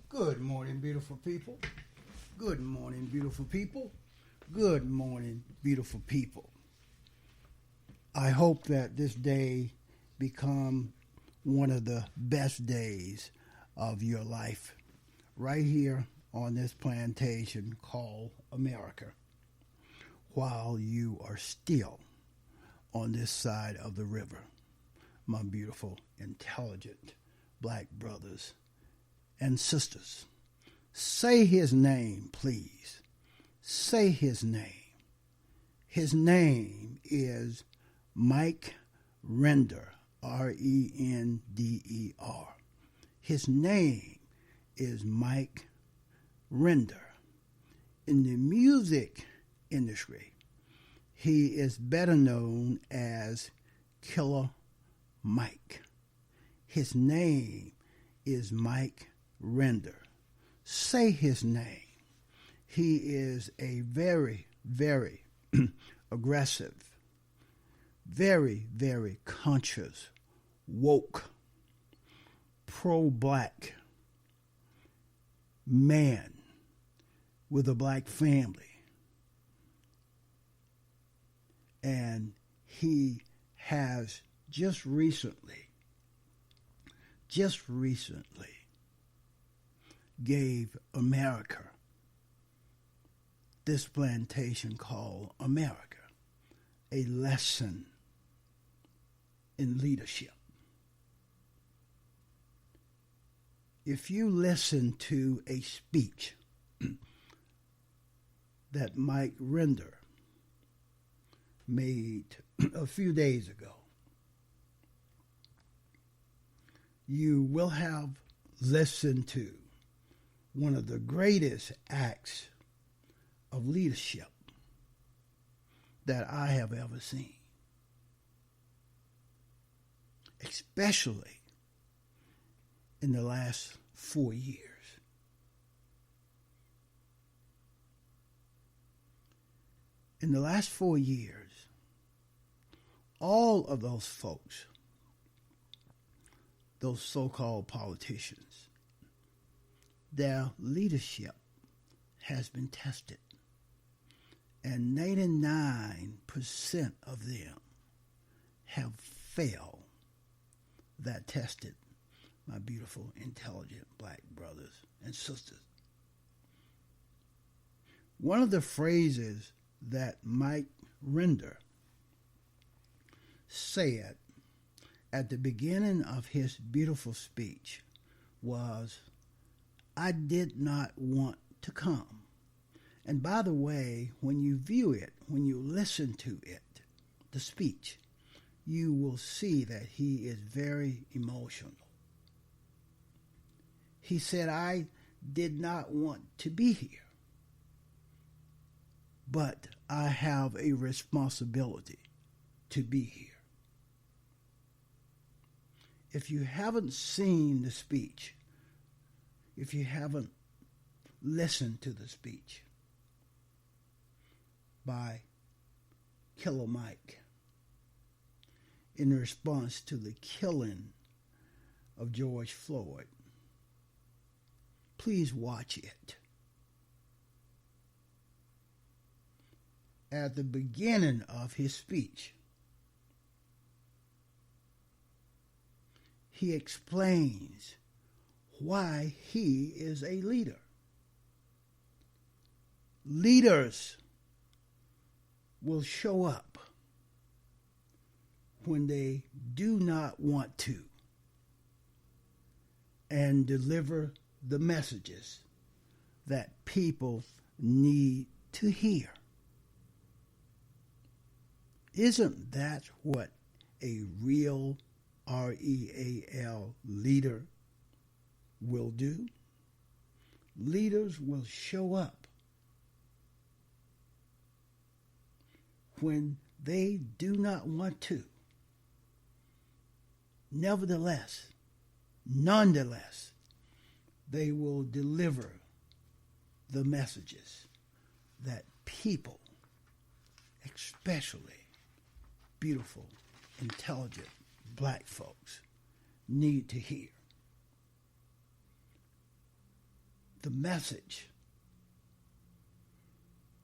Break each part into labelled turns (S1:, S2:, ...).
S1: Good morning, beautiful people. Good morning, beautiful people. Good morning, beautiful people. I hope that this day become one of the best days of your life right here on this plantation called America while you are still on this side of the river, my beautiful, intelligent black brothers and sisters. Say his name, please. Say his name. His name is Mike Render, Render. His name is Mike Render. In the music industry, he is better known as Killer Mike. His name is Mike Render. Say his name. He is a very, very aggressive, very, very conscious, woke, pro-black man with a black family. And he has just recently gave America this plantation called America a lesson in leadership. If you listen to a speech that Mike Render made a few days ago, you will have listened to one of the greatest acts of leadership that I have ever seen, especially in the last 4 years. In the last 4 years, all of those folks, those so-called politicians, their leadership has been tested. And 99% of them have failed that tested, my beautiful, intelligent black brothers and sisters. One of the phrases that Mike Render said at the beginning of his beautiful speech was, "I did not want to come." And by the way, when you view it, when you listen to it, the speech, you will see that he is very emotional. He said, "I did not want to be here, but I have a responsibility to be here." If you haven't seen the speech, if you haven't listened to the speech by Killer Mike in response to the killing of George Floyd, please watch it. At the beginning of his speech, he explains why he is a leader. Leaders will show up when they do not want to and deliver the messages that people need to hear. Isn't that what a real REAL leader will do? Leaders will show up when they do not want to. Nevertheless, nonetheless, they will deliver the messages that people, especially beautiful, intelligent black folks, need to hear. the message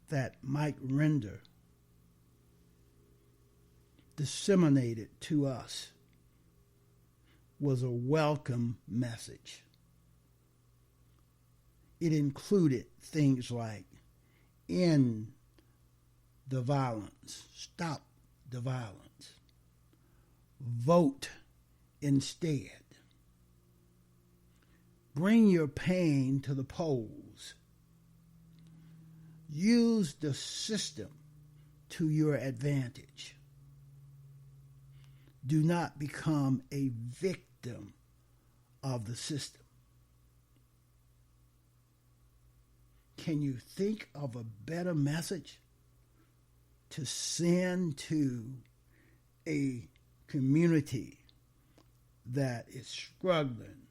S1: that Mike Render disseminated to us was a welcome message. It included things like end the violence, stop the violence, vote instead, bring your pain to the polls, use the system to your advantage. Do not become a victim of the system. Can you think of a better message to send to a community that is struggling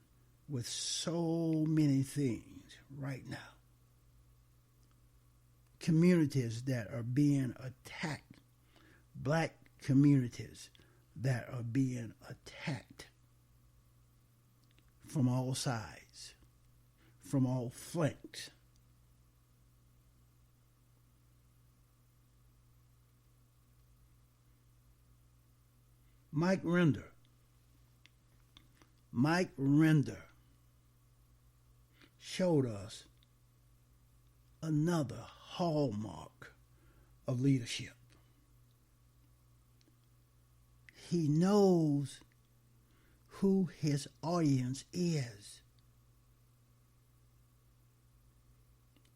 S1: with so many things right now? Communities that are being attacked, black communities that are being attacked from all sides, from all flanks. Mike Render showed us another hallmark of leadership. He knows who his audience is.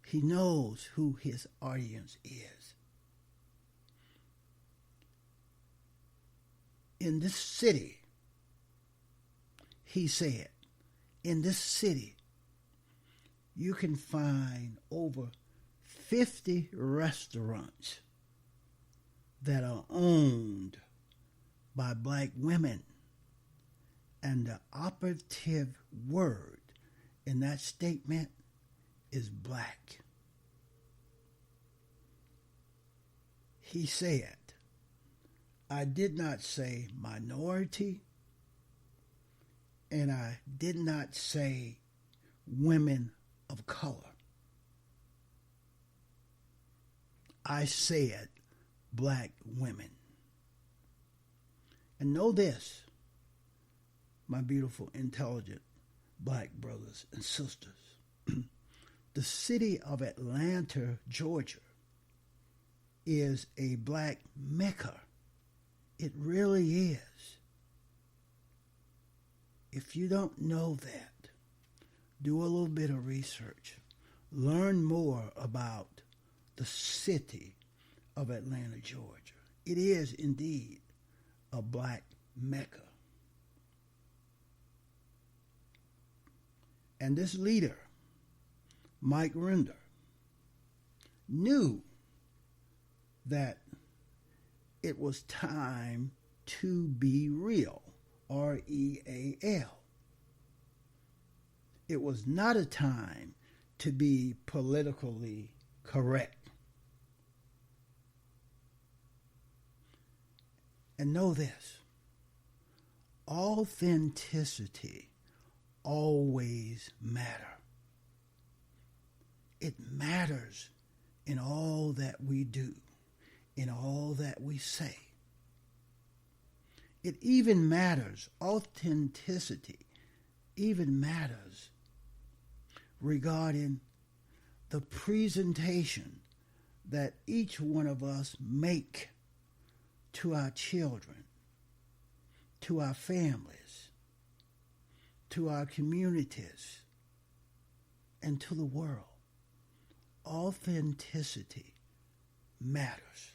S1: He knows who his audience is. In this city, he said, in this city, you can find over 50 restaurants that are owned by black women. And the operative word in that statement is black. He said, I did not say minority, and I did not say women of color. I said black women. And know this, my beautiful, intelligent black brothers and sisters. The city of Atlanta, Georgia, is a black mecca. It really is. If you don't know that, do a little bit of research. Learn more about the city of Atlanta, Georgia. It is indeed a black mecca. And this leader, Mike Render, knew that it was time to be real, R-E-A-L. It was not a time to be politically correct. And know this, authenticity always matters. It matters in all that we do, in all that we say. It even matters, authenticity even matters regarding the presentation that each one of us make to our children, to our families, to our communities, and to the world. Authenticity matters.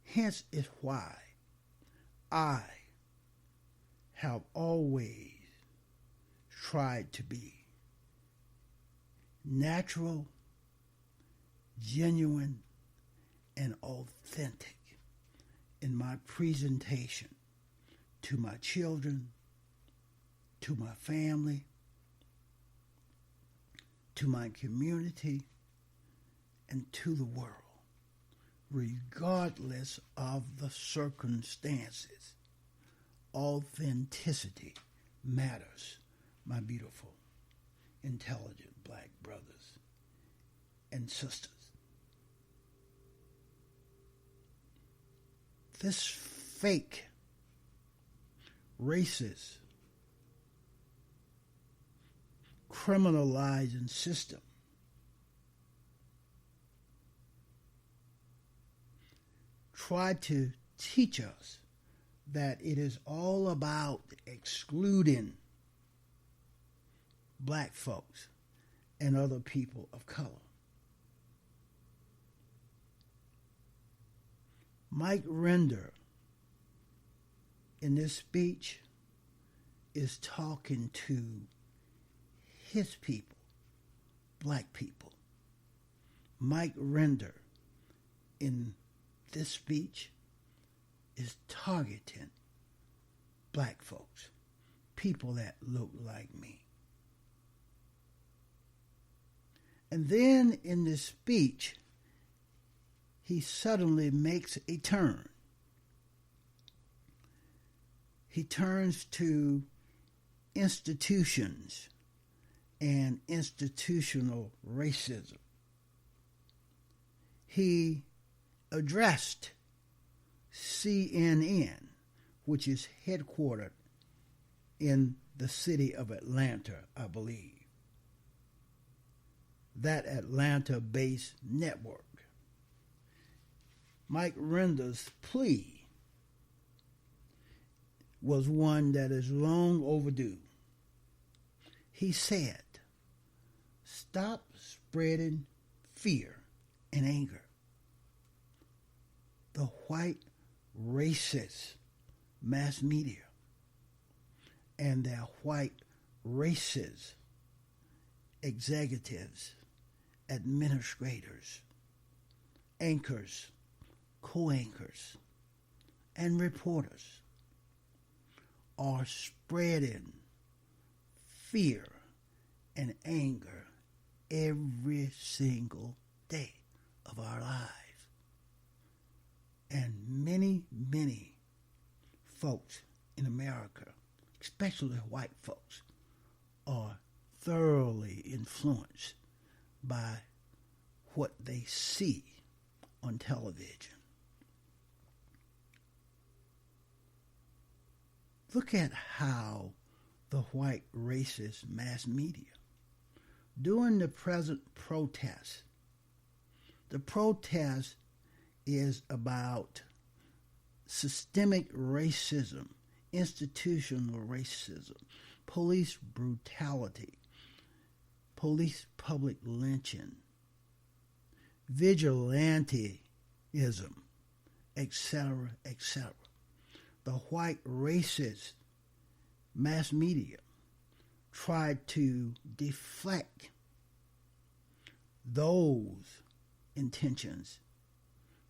S1: Hence is why I have always tried to be natural, genuine, and authentic in my presentation to my children, to my family, to my community, and to the world, regardless of the circumstances. Authenticity matters, my beautiful, intelligent black black brothers and sisters. This fake, racist, criminalizing system tried to teach us that it is all about excluding black folks and other people of color. Mike Render, in this speech, is talking to his people, black people. Mike Render, in this speech, is targeting black folks, people that look like me. And then in this speech, he suddenly makes a turn. He turns to institutions and institutional racism. He addressed CNN, which is headquartered in the city of Atlanta, I believe. That Atlanta-based network. Mike Render's plea was one that is long overdue. He said, "Stop spreading fear and anger. The white racist mass media and their white racist executives, administrators, anchors, co-anchors, and reporters are spreading fear and anger every single day of our lives. And many, many folks in America, especially white folks, are thoroughly influenced by what they see on television. Look at how the white racist mass media, during the present protest, the protest is about systemic racism, institutional racism, police brutality, police public lynching, vigilantism, etc., etc. The white racist mass media tried to deflect those intentions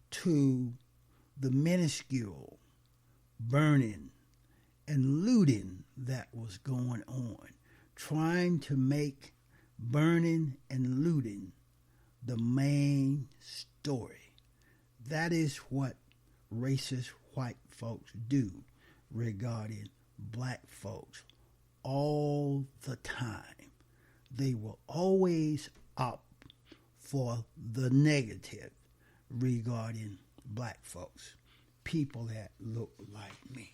S1: to the minuscule burning and looting that was going on, trying to make burning and looting the main story. That is what racist white folks do regarding black folks all the time. They will always opt for the negative regarding black folks, people that look like me.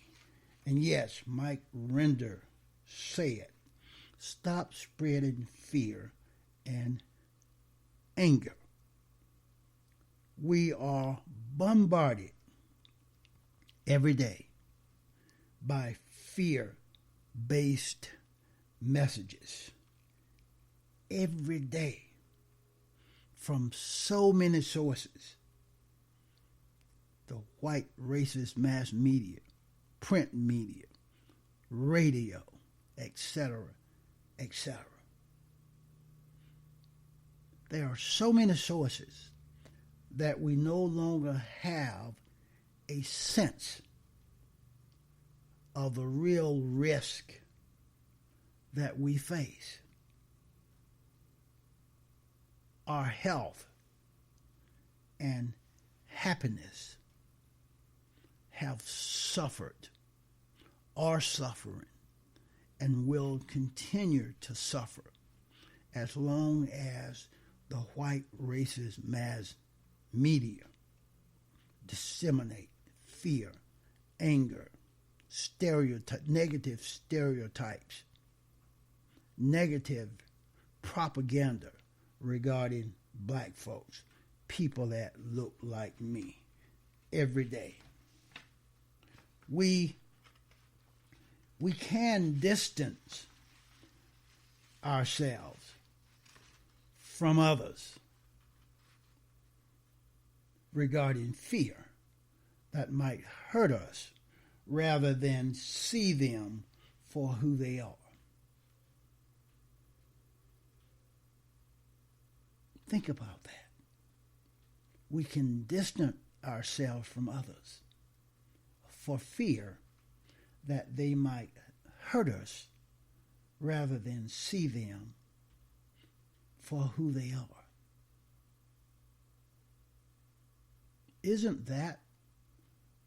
S1: And yes, Mike Render said, "Stop spreading fear and anger." We are bombarded every day by fear-based messages. Every day, from so many sources. The white racist mass media, print media, radio, etc., etc. There are so many sources that we no longer have a sense of the real risk that we face. Our health and happiness have suffered, are suffering, and will continue to suffer as long as the white racist mass media disseminate fear, anger, negative stereotypes, negative propaganda regarding black folks, people that look like me, every day. We can distance ourselves from others regarding fear that might hurt us rather than see them for who they are. Think about that. We can distance ourselves from others for fear that they might hurt us rather than see them for who they are. Isn't that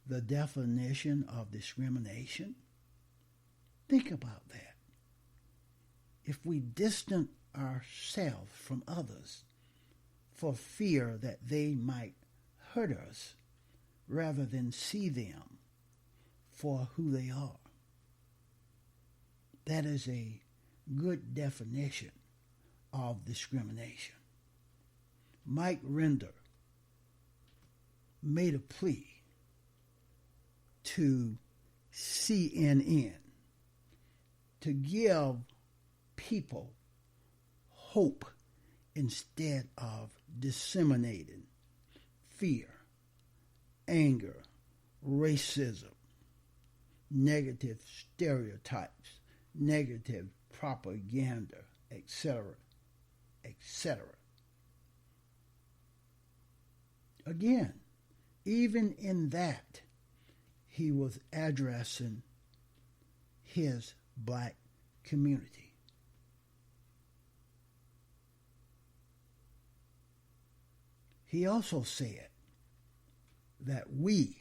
S1: the definition of discrimination? Think about that. If we distance ourselves from others for fear that they might hurt us rather than see them for who they are, that is a good definition of discrimination. Mike Render made a plea to CNN to give people hope instead of disseminating fear, anger, racism, negative stereotypes, negative propaganda, etc., etc. Again, even in that, he was addressing his black community. He also said that we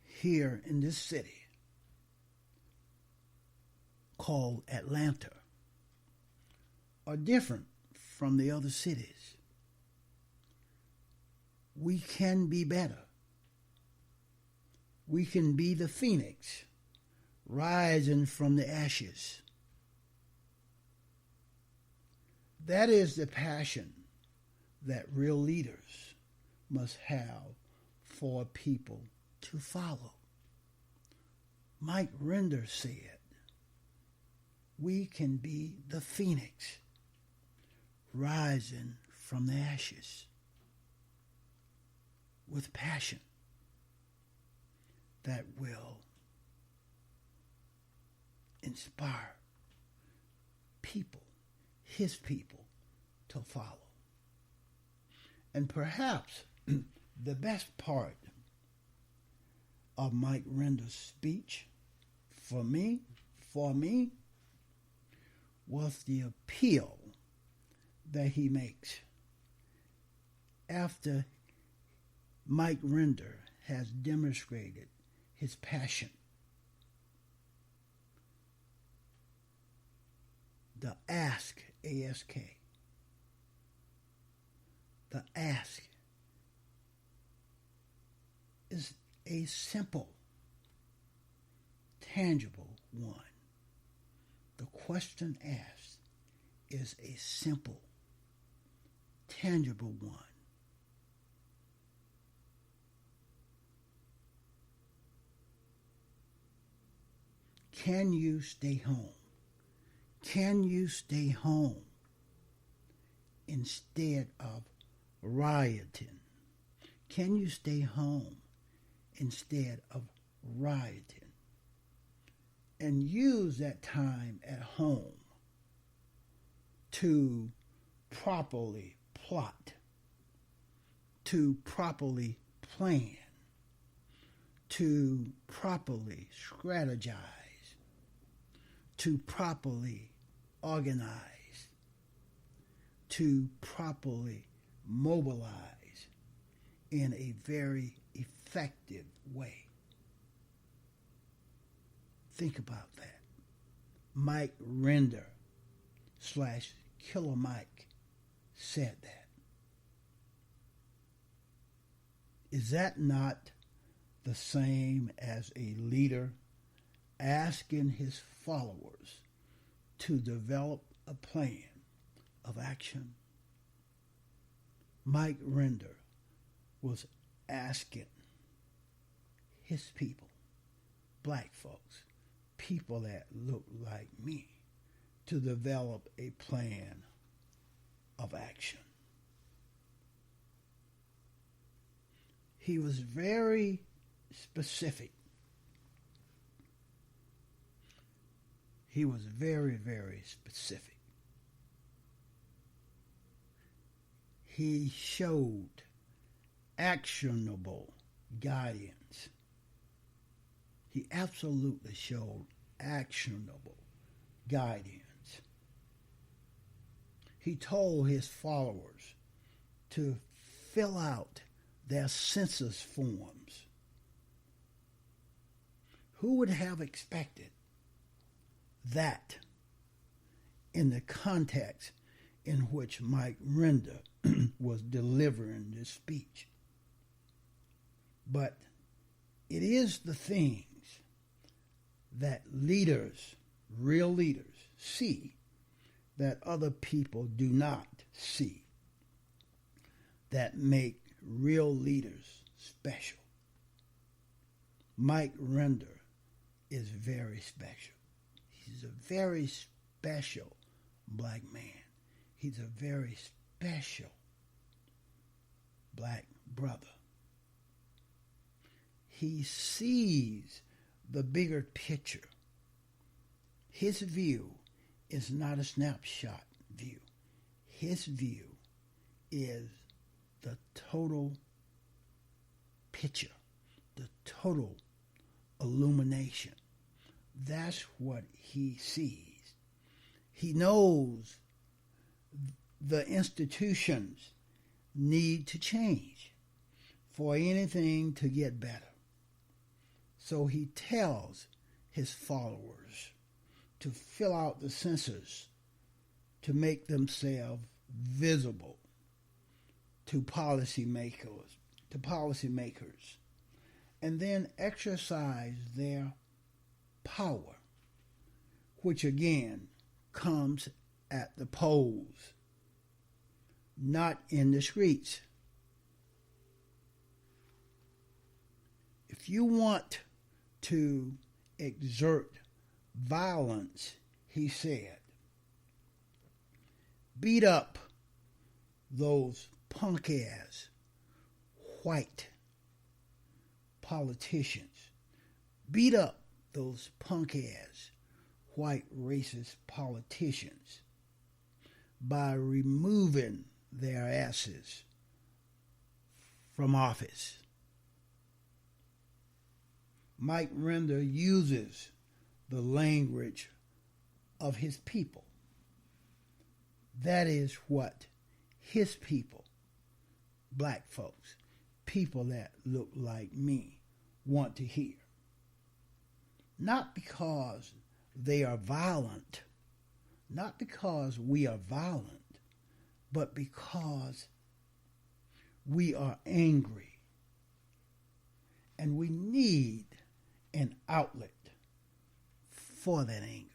S1: here in this city called Atlanta are different from the other cities. We can be better. We can be the phoenix rising from the ashes. That is the passion that real leaders must have for people to follow. Mike Render said, we can be the phoenix rising from the ashes with passion that will inspire people, his people, to follow. And perhaps the best part of Mike Render's speech for me was the appeal that he makes after Mike Render has demonstrated his passion. The ask, A-S-K. The ask is a simple, tangible one. The question asked is a simple, tangible one. Can you stay home? Can you stay home instead of rioting? Can you stay home instead of rioting? And use that time at home to properly plot, to properly plan, to properly strategize, to properly organize, to properly mobilize in a very effective way. Think about that. Mike Render Killer Mike said that. Is that not the same as a leader asking his followers to develop a plan of action? Mike Render was asking his people, black folks, people that look like me, to develop a plan of action. He was very specific. He was very, very specific. He showed actionable guidance. He absolutely showed actionable guidance. He told his followers to fill out their census forms. Who would have expected that in the context in which Mike Render was delivering this speech? But it is the things that leaders, real leaders, see that other people do not see that make real leaders special. Mike Render is very special. He's a very special black man. He's a very special black brother. He sees the bigger picture. His view is not a snapshot view. His view is the total picture, the total illumination. That's what he sees. He knows the institutions need to change for anything to get better. So he tells his followers to fill out the census to make themselves visible to policymakers, and then exercise their power, which again comes at the polls, not in the streets. If you want to exert violence, he said, beat up those punk-ass white politicians. Beat up those punk-ass white racist politicians by removing their asses from office. Mike Render uses the language of his people. That is what his people, black folks, people that look like me, want to hear. Not because they are violent, not because we are violent, but because we are angry. And we need an outlet for that anger.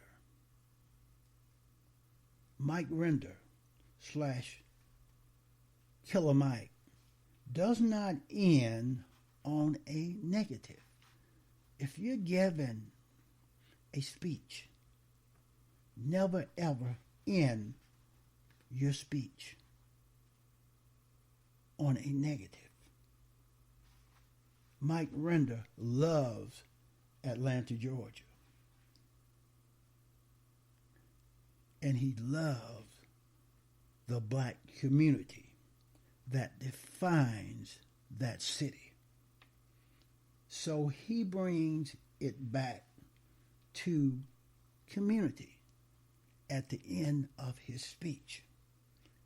S1: Mike Render / Killer Mike does not end on a negative. If you're given a speech, never ever end your speech on a negative. Mike Render loves Atlanta, Georgia. And he loves the black community that defines that city. So he brings it back to community at the end of his speech.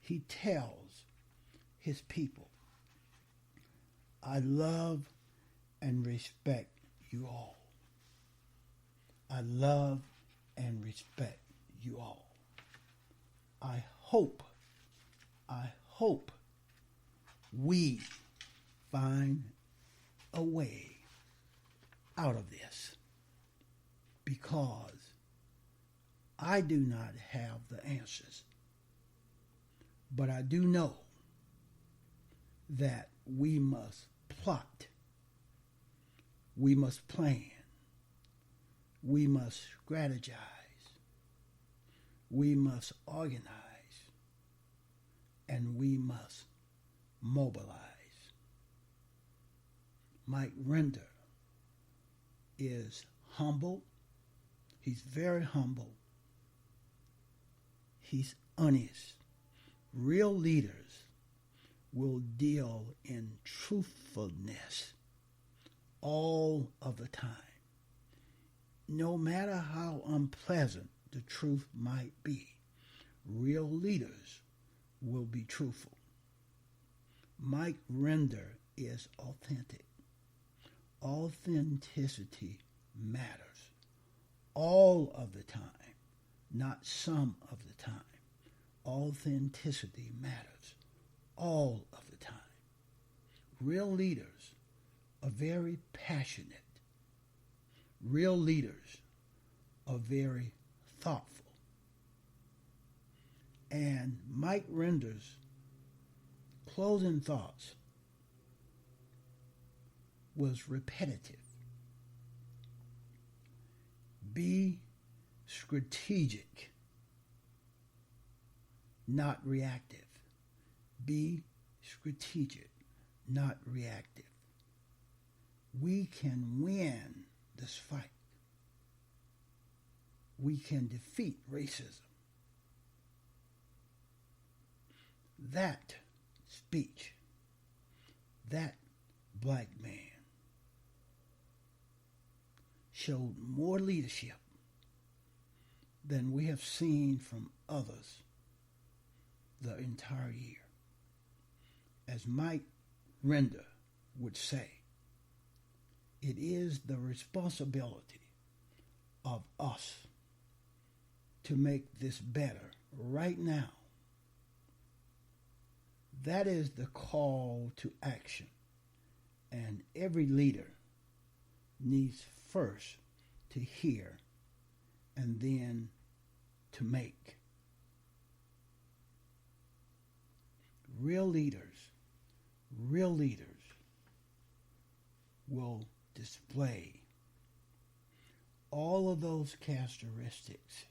S1: He tells his people, I love and respect you all. I love and respect you all. I hope we find a way out of this, because I do not have the answers, but I do know that we must plot, we must plan, we must strategize, we must organize, and we must mobilize. Mike Render is humble. He's very humble. He's honest. Real leaders will deal in truthfulness all of the time, no matter how unpleasant the truth might be. Real leaders will be truthful. Mike Render is authentic. Authenticity matters all of the time, not some of the time. Authenticity matters all of the time. Real leaders are very passionate. Real leaders are very thoughtful. And Mike Render's closing thoughts was repetitive. Be strategic, not reactive. Be strategic, not reactive. We can win this fight. We can defeat racism. That speech, that black man showed more leadership than we have seen from others the entire year. As Mike Render would say, it is the responsibility of us to make this better right now. That is the call to action. And every leader needs first to hear and then to make. Real leaders will display all of those characteristics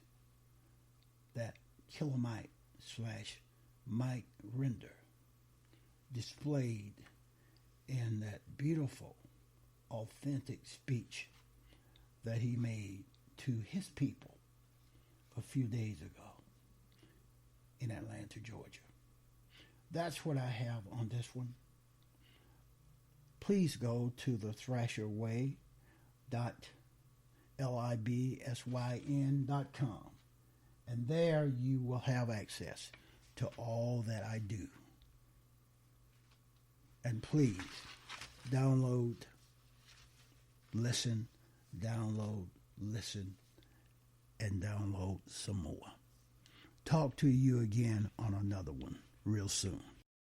S1: that Killamite / Mike Render displayed in that beautiful, authentic speech that he made to his people a few days ago in Atlanta, Georgia. That's what I have on this one. Please go to the thrasherway.libsyn.com, and there you will have access to all that I do. And please download, listen, and download some more. Talk to you again on another one real soon.